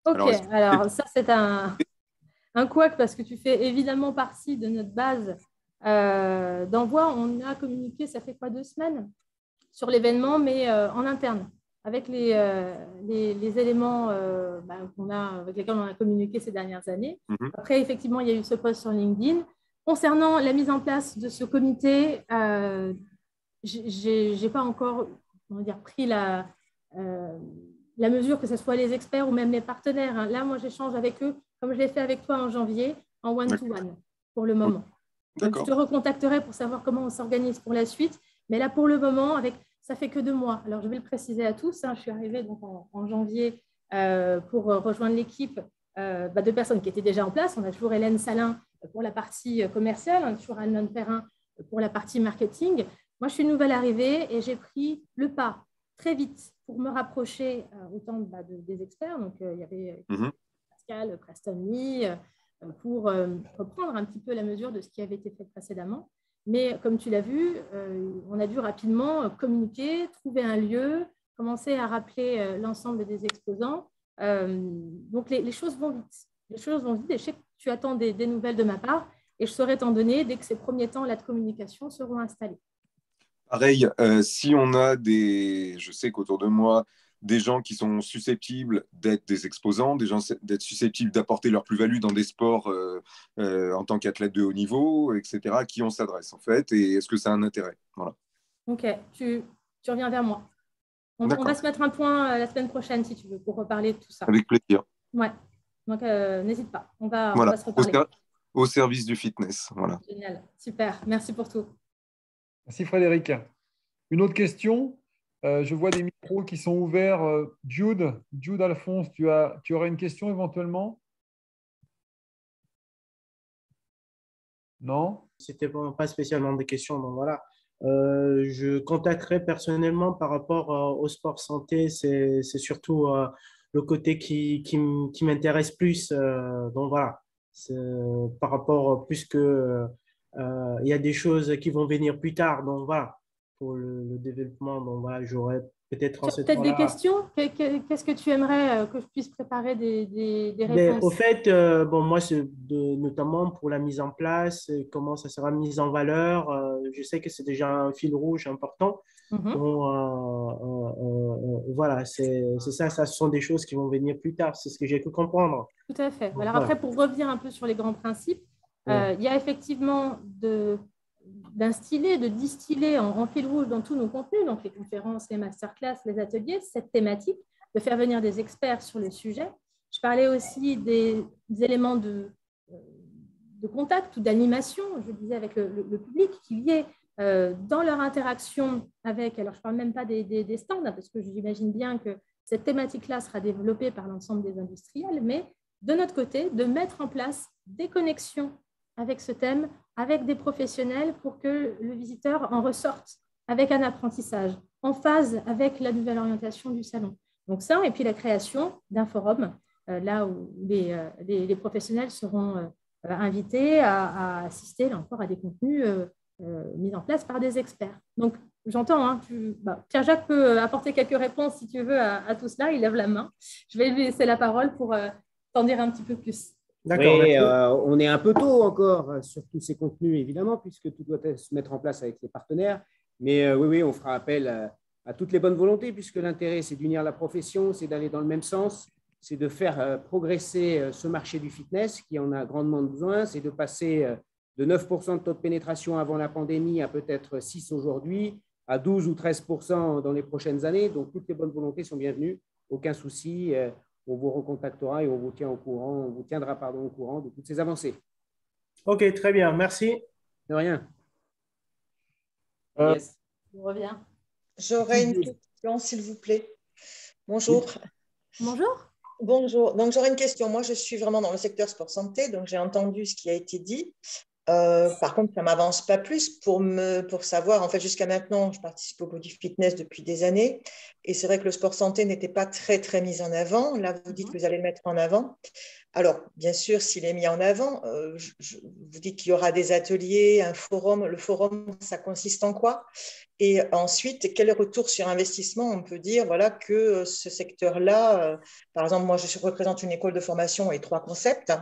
Ok, alors ça c'est un couac parce que tu fais évidemment partie de notre base d'envoi. On a communiqué, ça fait quoi, 2 semaines sur l'événement, mais en interne, avec les éléments avec lesquels on a communiqué ces dernières années. Après, effectivement, il y a eu ce post sur LinkedIn. Concernant la mise en place de ce comité, je n'ai pas encore pris la mesure que ce soit les experts ou même les partenaires. Hein. Là, moi, j'échange avec eux, comme je l'ai fait avec toi en janvier, en one-to-one, pour le moment. Donc, je te recontacterai pour savoir comment on s'organise pour la suite. Mais là, pour le moment, ça fait que 2 mois. Alors, je vais le préciser à tous. Hein, je suis arrivée donc, en janvier pour rejoindre l'équipe de personnes qui étaient déjà en place. On a toujours Hélène Salin pour la partie commerciale, on a toujours Anne Perrin pour la partie marketing. Moi, je suis une nouvelle arrivée et j'ai pris le pas très vite pour me rapprocher autant des experts. Donc, il y avait Pascal, Preston Lee, pour reprendre un petit peu la mesure de ce qui avait été fait précédemment. Mais comme tu l'as vu, on a dû rapidement communiquer, trouver un lieu, commencer à rappeler l'ensemble des exposants. Donc, les choses vont vite. Les choses vont vite et je sais que tu attends des nouvelles de ma part et je saurai t'en donner dès que ces premiers temps là, de communication seront installés. Pareil, si on a je sais qu'autour de moi, des gens qui sont susceptibles d'être des exposants, des gens d'être susceptibles d'apporter leur plus-value dans des sports en tant qu'athlète de haut niveau, etc., à qui on s'adresse en fait, et est-ce que ça a un intérêt? Voilà. Ok, tu reviens vers moi. On va se mettre un point la semaine prochaine si tu veux pour reparler de tout ça. Avec plaisir. Ouais, donc n'hésite pas, on va se reparler. Au service du fitness. Voilà. Génial, super, merci pour tout. Merci Frédéric. Une autre question? Je vois des micros qui sont ouverts. Jude Alphonse, tu aurais une question éventuellement? Non? C'était pas spécialement des questions, donc voilà. Je contacterai personnellement par rapport au sport santé. C'est surtout le côté qui m'intéresse plus. Donc voilà, par rapport plus que il y a des choses qui vont venir plus tard. Donc voilà, pour le développement, donc voilà, j'aurai peut-être en Tu ce as peut-être des temps-là. questions? Qu'est-ce que tu aimerais que je puisse préparer des Ben, au réponses? fait, bon, moi, notamment pour la mise en place, comment ça sera mis en valeur, je sais que c'est déjà un fil rouge important. Mhm. Bon, voilà, c'est ça, ça ce sont des choses qui vont venir plus tard, c'est ce que j'ai pu comprendre. Tout à fait. Donc, Alors voilà. après, pour revenir un peu sur les grands principes, Ouais. il y a effectivement d'instiller, de distiller en fil rouge dans tous nos contenus, donc les conférences, les masterclass, les ateliers, cette thématique, de faire venir des experts sur le sujet. Je parlais aussi des éléments de contact ou d'animation, je disais, avec le public, qu'il y ait dans leur interaction avec, alors je ne parle même pas des stands, parce que j'imagine bien que cette thématique-là sera développée par l'ensemble des industriels, mais de notre côté, de mettre en place des connexions avec ce thème, avec des professionnels pour que le visiteur en ressorte avec un apprentissage en phase avec la nouvelle orientation du salon. Donc ça, et puis la création d'un forum, là où les professionnels seront invités à assister là encore à des contenus mis en place par des experts. Donc j'entends, hein, Pierre-Jacques peut apporter quelques réponses si tu veux à tout cela, il lève la main. Je vais lui laisser la parole pour t'en dire un petit peu plus. D'accord, Oui, merci. on est un peu tôt encore sur tous ces contenus, évidemment, puisque tout doit se mettre en place avec les partenaires. Mais oui, on fera appel à toutes les bonnes volontés, puisque l'intérêt, c'est d'unir la profession, c'est d'aller dans le même sens, c'est de faire progresser ce marché du fitness qui en a grandement besoin, c'est de passer de 9% de taux de pénétration avant la pandémie à peut-être 6 aujourd'hui, à 12 ou 13% dans les prochaines années. Donc, toutes les bonnes volontés sont bienvenues, aucun souci. On vous recontactera et on vous tiendra au courant de toutes ces avancées. Ok, très bien, merci. De rien. Yes. On revient. J'aurais une question, s'il vous plaît. Bonjour. Oui. Bonjour. Bonjour. Donc, j'aurais une question. Moi, je suis vraiment dans le secteur sport-santé, donc j'ai entendu ce qui a été dit. Par contre, ça ne m'avance pas plus pour savoir. En fait, jusqu'à maintenant, je participe au Body Fitness depuis des années. Et c'est vrai que le sport-santé n'était pas très, très mis en avant. Là, vous dites que vous allez le mettre en avant. Alors, bien sûr, s'il est mis en avant, vous dites qu'il y aura des ateliers, un forum. Le forum, ça consiste en quoi? Et ensuite, quel retour sur investissement on peut dire voilà, que ce secteur-là, par exemple, moi, je représente une école de formation et 3 concepts.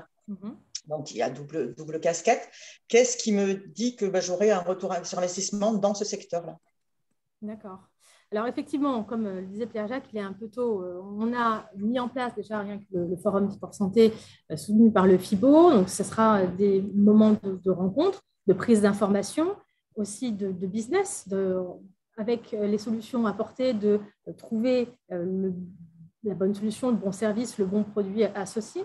Donc, il y a double casquette. Qu'est-ce qui me dit que j'aurai un retour sur investissement dans ce secteur-là? D'accord. Alors, effectivement, comme le disait Pierre-Jacques, il est un peu tôt. On a mis en place déjà rien que le Forum Sport Santé soutenu par le FIBO. Donc, ce sera des moments de rencontre, de prise d'information, aussi de business, avec les solutions apportées, de trouver la bonne solution, le bon service, le bon produit associé.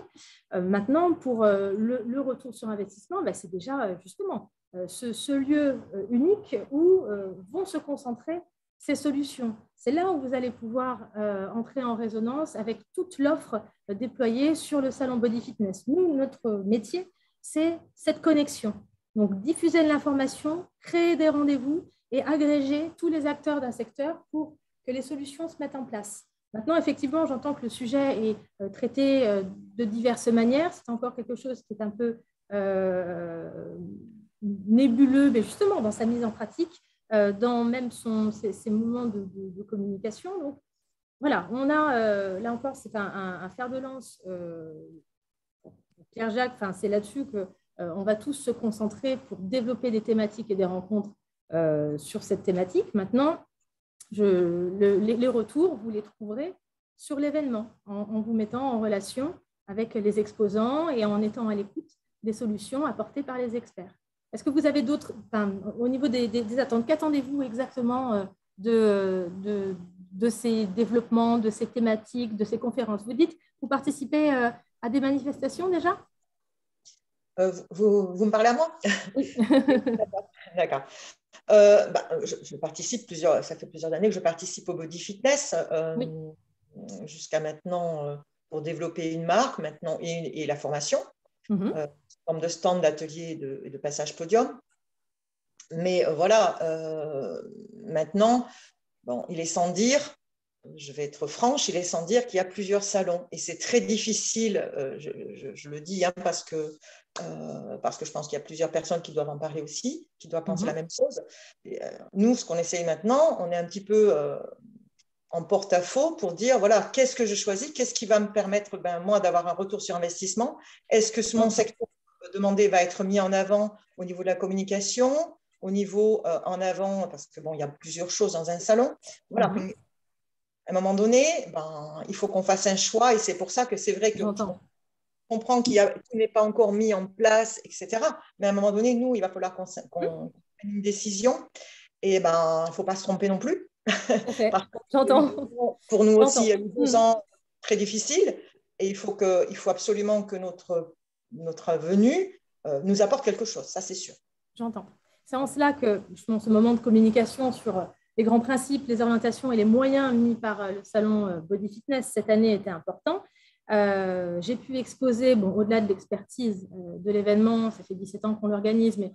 Maintenant, pour le retour sur investissement, c'est déjà justement ce lieu unique où vont se concentrer ces solutions. C'est là où vous allez pouvoir entrer en résonance avec toute l'offre déployée sur le salon Body Fitness. Nous, notre métier, c'est cette connexion. Donc, diffuser de l'information, créer des rendez-vous et agréger tous les acteurs d'un secteur pour que les solutions se mettent en place. Maintenant, effectivement, j'entends que le sujet est traité de diverses manières. C'est encore quelque chose qui est un peu nébuleux, mais justement dans sa mise en pratique, dans même ses moments de communication. Donc, voilà, on a, là encore, c'est un fer de lance. Pierre-Jacques, c'est là-dessus qu'on va tous se concentrer pour développer des thématiques et des rencontres sur cette thématique. Maintenant, les retours, vous les trouverez sur l'événement, en vous mettant en relation avec les exposants et en étant à l'écoute des solutions apportées par les experts. Est-ce que vous avez d'autres, au niveau des attentes, qu'attendez-vous exactement de ces développements, de ces thématiques, de ces conférences? Vous dites, vous participez à des manifestations déjà? Vous me parlez à moi? Oui. D'accord. Je participe ça fait plusieurs années que je participe au Body Fitness, oui. Jusqu'à maintenant pour développer une marque maintenant et la formation, sous forme de stand, d'atelier et de passage podium. Mais voilà, maintenant, il est sans dire, je vais être franche, il est sans dire qu'il y a plusieurs salons et c'est très difficile, je le dis parce que je pense qu'il y a plusieurs personnes qui doivent en parler aussi, qui doivent penser la même chose. Et, nous, ce qu'on essaye maintenant, on est un petit peu en porte-à-faux pour dire, voilà, qu'est-ce que je choisis, qu'est-ce qui va me permettre, moi, d'avoir un retour sur investissement. Est-ce que mon secteur demandé va être mis en avant au niveau de la communication, au niveau en avant, parce que il y a plusieurs choses dans un salon. Voilà. À un moment donné, il faut qu'on fasse un choix et c'est pour ça que c'est vrai que on comprend qu'il n'est pas encore mis en place, etc. Mais à un moment donné, nous, il va falloir qu'on prenne une décision et il ne faut pas se tromper non plus. J'entends. Pour nous aussi, il y a eu 2 ans très difficiles et il faut absolument que notre venue nous apporte quelque chose, ça c'est sûr. J'entends. C'est en cela que justement, ce moment de communication sur les grands principes, les orientations et les moyens mis par le salon Body Fitness cette année était important. J'ai pu exposer, au-delà de l'expertise de l'événement, ça fait 17 ans qu'on l'organise, mais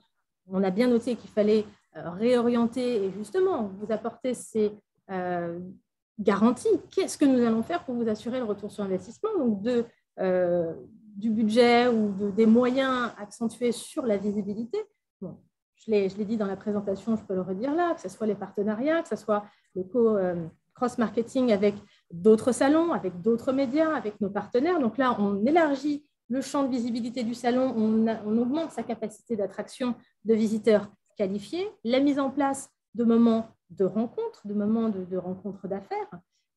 on a bien noté qu'il fallait réorienter et justement vous apporter ces garanties. Qu'est-ce que nous allons faire pour vous assurer le retour sur investissement, donc du budget ou des moyens accentués sur la visibilité. Je l'ai dit dans la présentation, je peux le redire là, que ce soit les partenariats, que ce soit le cross-marketing avec d'autres salons, avec d'autres médias, avec nos partenaires. Donc là, on élargit le champ de visibilité du salon, on augmente sa capacité d'attraction de visiteurs qualifiés, la mise en place de moments de rencontres, de moments de rencontres d'affaires,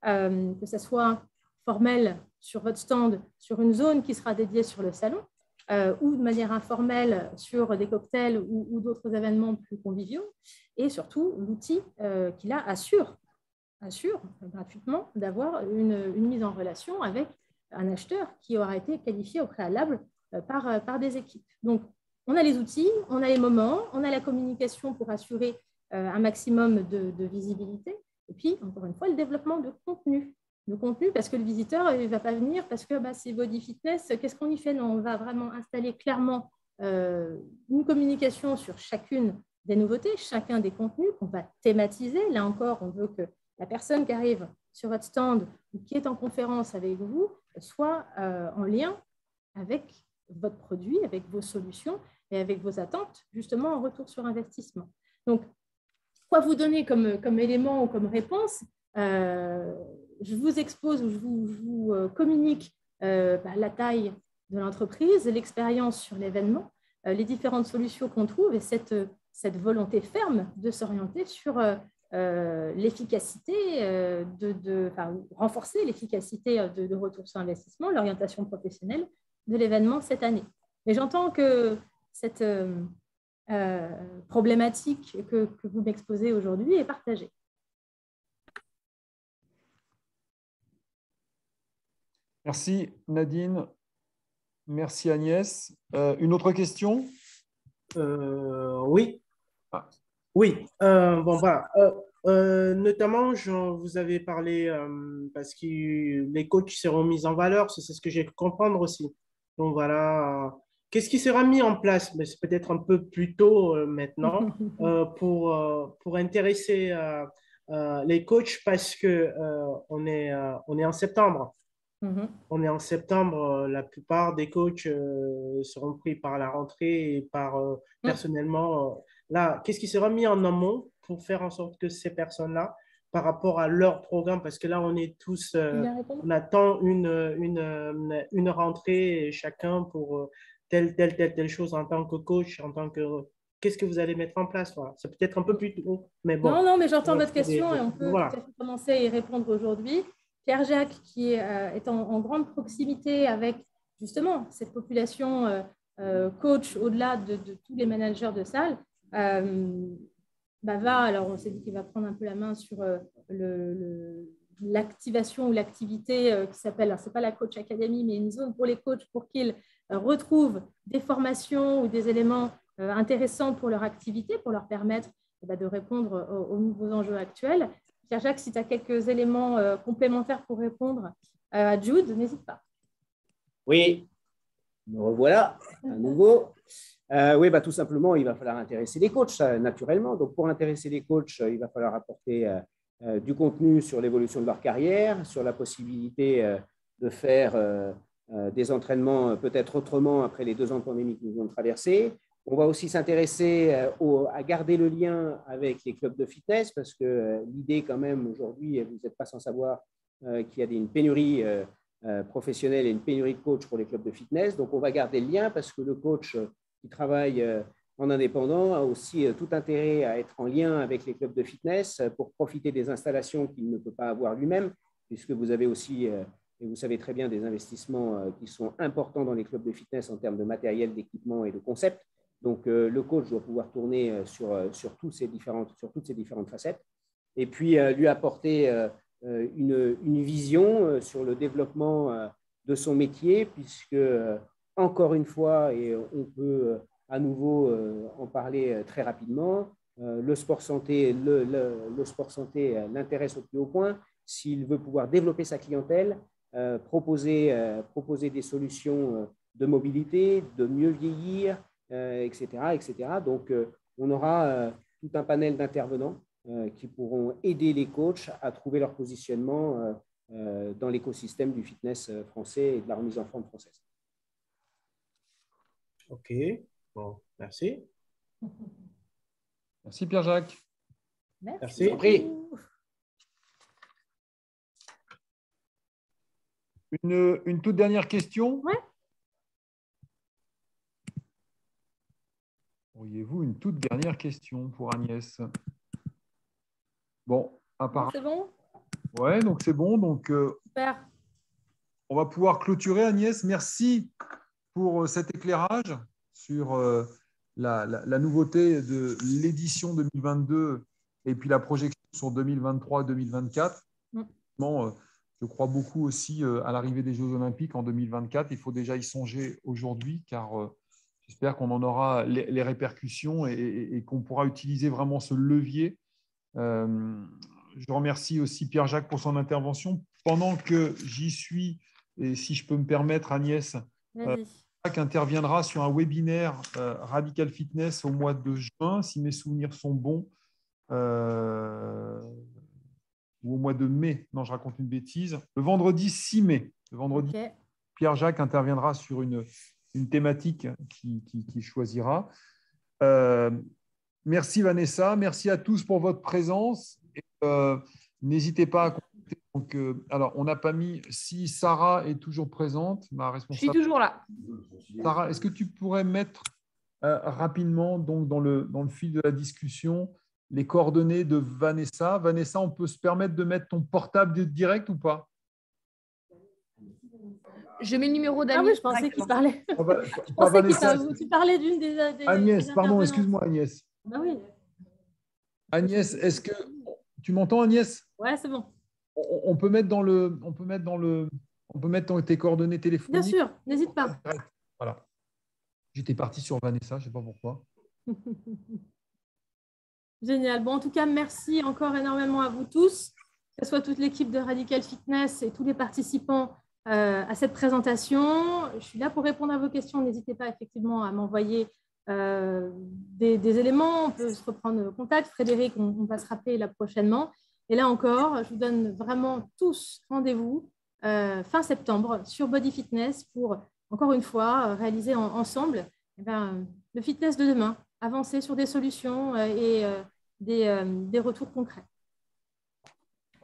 que ce soit formel sur votre stand, sur une zone qui sera dédiée sur le salon, ou de manière informelle sur des cocktails ou d'autres événements plus conviviaux, et surtout l'outil qui là assure gratuitement d'avoir une mise en relation avec un acheteur qui aura été qualifié au préalable par des équipes. Donc, on a les outils, on a les moments, on a la communication pour assurer un maximum de visibilité, et puis, encore une fois, le développement de contenu. Le contenu, parce que le visiteur ne va pas venir parce que c'est Body Fitness, qu'est-ce qu'on y fait? Non, on va vraiment installer clairement une communication sur chacune des nouveautés, chacun des contenus qu'on va thématiser. Là encore, on veut que la personne qui arrive sur votre stand ou qui est en conférence avec vous soit en lien avec votre produit, avec vos solutions et avec vos attentes, justement en retour sur investissement. Donc, quoi vous donner comme élément ou comme réponse? Je vous expose ou je vous communique la taille de l'entreprise, l'expérience sur l'événement, les différentes solutions qu'on trouve et cette volonté ferme de s'orienter sur l'efficacité, renforcer l'efficacité de retour sur investissement, l'orientation professionnelle de l'événement cette année. Et j'entends que cette problématique que vous m'exposez aujourd'hui est partagée. Merci Nadine, merci Agnès. Une autre question? Oui. Oui, notamment, vous avez parlé parce que les coachs seront mis en valeur, c'est ce que j'ai pu comprendre aussi. Donc voilà, qu'est-ce qui sera mis en place? Mais c'est peut-être un peu plus tôt maintenant pour intéresser les coachs parce que on est en septembre. On est en septembre, la plupart des coachs seront pris par la rentrée et personnellement. Là, qu'est-ce qui sera mis en amont pour faire en sorte que ces personnes-là, par rapport à leur programme, parce que là, on est tous, on attend une rentrée chacun pour telle chose en tant que coach, qu'est-ce que vous allez mettre en place? Voilà. C'est peut-être un peu plus tôt, mais bon. Non, mais j'entends votre question et on peut tout à fait commencer à y répondre aujourd'hui. Pierre-Jacques, qui est en grande proximité avec justement cette population coach au-delà de tous les managers de salle, alors on s'est dit qu'il va prendre un peu la main sur l'activation ou l'activité qui s'appelle, alors ce n'est pas la Coach Academy, mais une zone pour les coachs pour qu'ils retrouvent des formations ou des éléments intéressants pour leur activité, pour leur permettre de répondre aux nouveaux enjeux actuels. Pierre-Jacques, si tu as quelques éléments complémentaires pour répondre à Jude, n'hésite pas. Oui, me revoilà à nouveau. Oui, tout simplement, il va falloir intéresser les coachs, naturellement. Donc, pour intéresser les coachs, il va falloir apporter du contenu sur l'évolution de leur carrière, sur la possibilité de faire des entraînements peut-être autrement après les 2 ans de pandémie que nous avons traversés, On va aussi s'intéresser à garder le lien avec les clubs de fitness parce que l'idée quand même aujourd'hui, vous n'êtes pas sans savoir qu'il y a une pénurie professionnelle et une pénurie de coachs pour les clubs de fitness. Donc, on va garder le lien parce que le coach qui travaille en indépendant a aussi tout intérêt à être en lien avec les clubs de fitness pour profiter des installations qu'il ne peut pas avoir lui-même, puisque vous avez aussi, et vous savez très bien, des investissements qui sont importants dans les clubs de fitness en termes de matériel, d'équipement et de concept. Donc, le coach doit pouvoir tourner sur toutes ces différentes facettes et puis lui apporter une vision sur le développement de son métier, puisque, encore une fois, et on peut à nouveau en parler très rapidement, le sport santé l'intéresse au plus haut point. S'il veut pouvoir développer sa clientèle, proposer des solutions de mobilité, de mieux vieillir, etc., etc. Donc, on aura tout un panel d'intervenants qui pourront aider les coachs à trouver leur positionnement dans l'écosystème du fitness français et de la remise en forme française. OK, bon, merci. Merci Pierre-Jacques. Merci. Une toute dernière question. Ouais. Auriez-vous une toute dernière question pour Agnès? Bon, apparemment. C'est bon? Ouais, donc c'est bon. Donc, Super. on va pouvoir clôturer, Agnès. Merci pour cet éclairage sur la nouveauté de l'édition 2022 et puis la projection sur 2023-2024. Je crois beaucoup aussi à l'arrivée des Jeux Olympiques en 2024. Il faut déjà y songer aujourd'hui car j'espère qu'on en aura les répercussions et qu'on pourra utiliser vraiment ce levier. Je remercie aussi Pierre-Jacques pour son intervention. Pendant que j'y suis, et si je peux me permettre, Agnès, Pierre-Jacques interviendra sur un webinaire Radical Fitness au mois de juin, si mes souvenirs sont bons, ou au mois de mai. Non, je raconte une bêtise. Le vendredi 6 mai. Le vendredi, Pierre-Jacques interviendra sur une thématique qu'il choisira. Merci Vanessa, merci à tous pour votre présence. N'hésitez pas à contacter. Donc, alors, on n'a pas mis si Sarah est toujours présente, ma responsable. Je suis toujours là. Sarah, est-ce que tu pourrais mettre rapidement donc, dans le fil de la discussion les coordonnées de Vanessa? Vanessa, on peut se permettre de mettre ton portable direct ou pas? Je mets le numéro d'Agnès. Ah oui, je pensais qu'il parlait. Tu parlais d'une des Agnès, pardon, excuse-moi Agnès. Ah oui. Agnès, est-ce que tu m'entends, Agnès? Ouais, c'est bon. On peut mettre tes coordonnées téléphoniques. Bien sûr, n'hésite pas. Voilà. J'étais parti sur Vanessa, je ne sais pas pourquoi. Génial. Bon, en tout cas, merci encore énormément à vous tous, que ce soit toute l'équipe de Radical Fitness et tous les participants à cette présentation. Je suis là pour répondre à vos questions. N'hésitez pas effectivement à m'envoyer des éléments. On peut se reprendre contact. Frédéric, on va se rappeler là prochainement. Et là encore, je vous donne vraiment tous rendez-vous fin septembre sur Body Fitness pour, encore une fois, réaliser ensemble le fitness de demain, avancer sur des solutions et des retours concrets.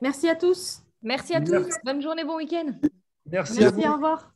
Merci à tous. Merci à tous. Bonne journée, bon week-end. Merci à vous. Au revoir.